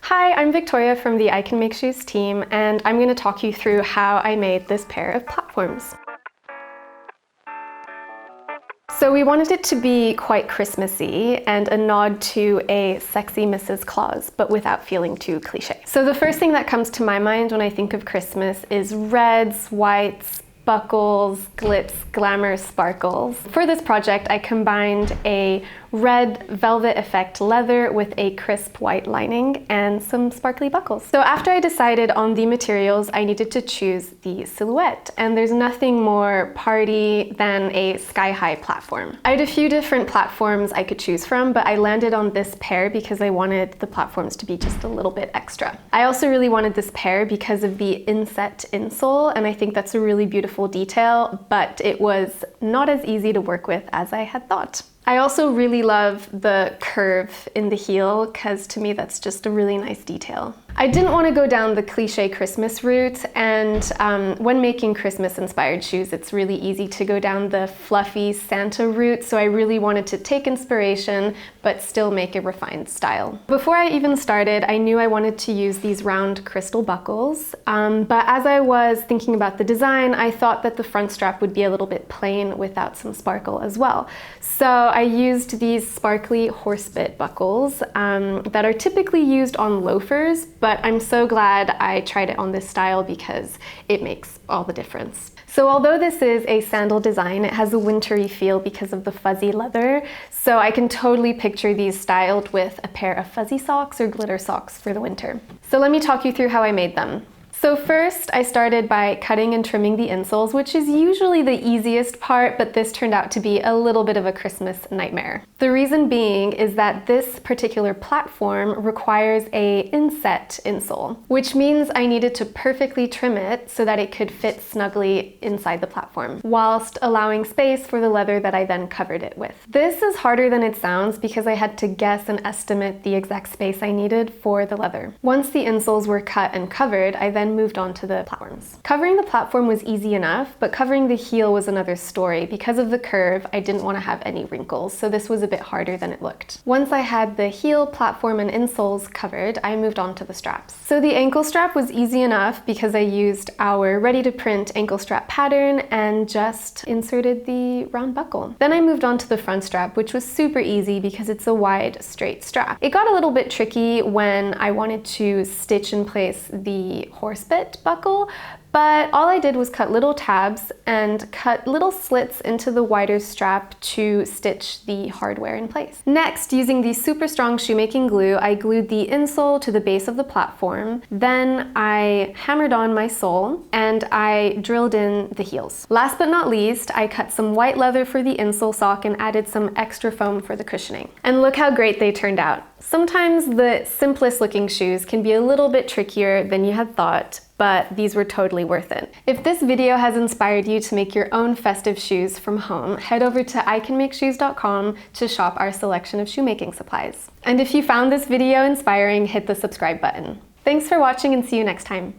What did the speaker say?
Hi, I'm Victoria from the I Can Make Shoes team, and I'm going to talk you through how I made this pair of platforms. So we wanted it to be quite Christmassy and a nod to a sexy Mrs. Claus, but without feeling too cliche. So the first thing that comes to my mind when I think of Christmas is reds, whites, buckles, glitz, glamour, sparkles. For this project, I combined a red velvet effect leather with a crisp white lining and some sparkly buckles. So after I decided on the materials, I needed to choose the silhouette, and there's nothing more party than a sky-high platform. I had a few different platforms I could choose from, but I landed on this pair because I wanted the platforms to be just a little bit extra. I also really wanted this pair because of the inset insole, and I think that's a really beautiful detail, but it was not as easy to work with as I had thought. I also really love the curve in the heel because to me that's just a really nice detail. I didn't want to go down the cliche Christmas route, and when making Christmas-inspired shoes, it's really easy to go down the fluffy Santa route, so I really wanted to take inspiration but still make a refined style. Before I even started, I knew I wanted to use these round crystal buckles, but as I was thinking about the design, I thought that the front strap would be a little bit plain without some sparkle as well. So I used these sparkly horsebit buckles that are typically used on loafers, but I'm so glad I tried it on this style because it makes all the difference. So although this is a sandal design, it has a wintry feel because of the fuzzy leather, so I can totally picture these styled with a pair of fuzzy socks or glitter socks for the winter. So let me talk you through how I made them. So first, I started by cutting and trimming the insoles, which is usually the easiest part, but this turned out to be a little bit of a Christmas nightmare. The reason being is that this particular platform requires an inset insole, which means I needed to perfectly trim it so that it could fit snugly inside the platform, whilst allowing space for the leather that I then covered it with. This is harder than it sounds because I had to guess and estimate the exact space I needed for the leather. Once the insoles were cut and covered, I then moved on to the platforms. Covering the platform was easy enough, but covering the heel was another story. Because of the curve, I didn't want to have any wrinkles, so this was a bit harder than it looked. Once I had the heel, platform, and insoles covered, I moved on to the straps. So the ankle strap was easy enough because I used our ready-to-print ankle strap pattern and just inserted the round buckle. Then I moved on to the front strap, which was super easy because it's a wide, straight strap. It got a little bit tricky when I wanted to stitch in place the horsebit buckle, but all I did was cut little tabs and cut little slits into the wider strap to stitch the hardware in place. Next, using the super strong shoemaking glue, I glued the insole to the base of the platform. Then I hammered on my sole and I drilled in the heels. Last but not least, I cut some white leather for the insole sock and added some extra foam for the cushioning. And look how great they turned out. Sometimes the simplest looking shoes can be a little bit trickier than you had thought, but these were totally worth it. If this video has inspired you to make your own festive shoes from home, head over to ICANMAKESHOES.com to shop our selection of shoemaking supplies. And if you found this video inspiring, hit the subscribe button. Thanks for watching and see you next time.